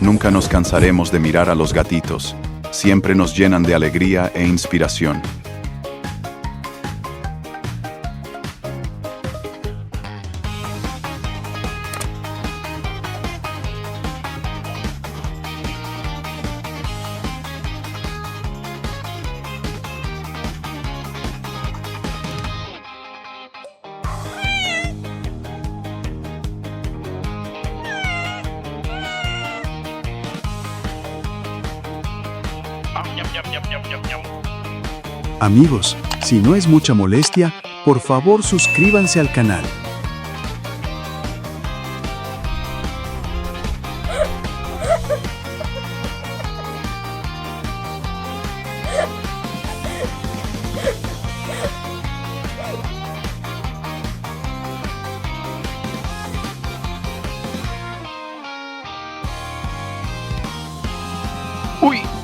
Nunca nos cansaremos de mirar a los gatitos. Siempre nos llenan de alegría e inspiración. Amigos, si no es mucha molestia, por favor suscríbanse al canal. ¡Uy!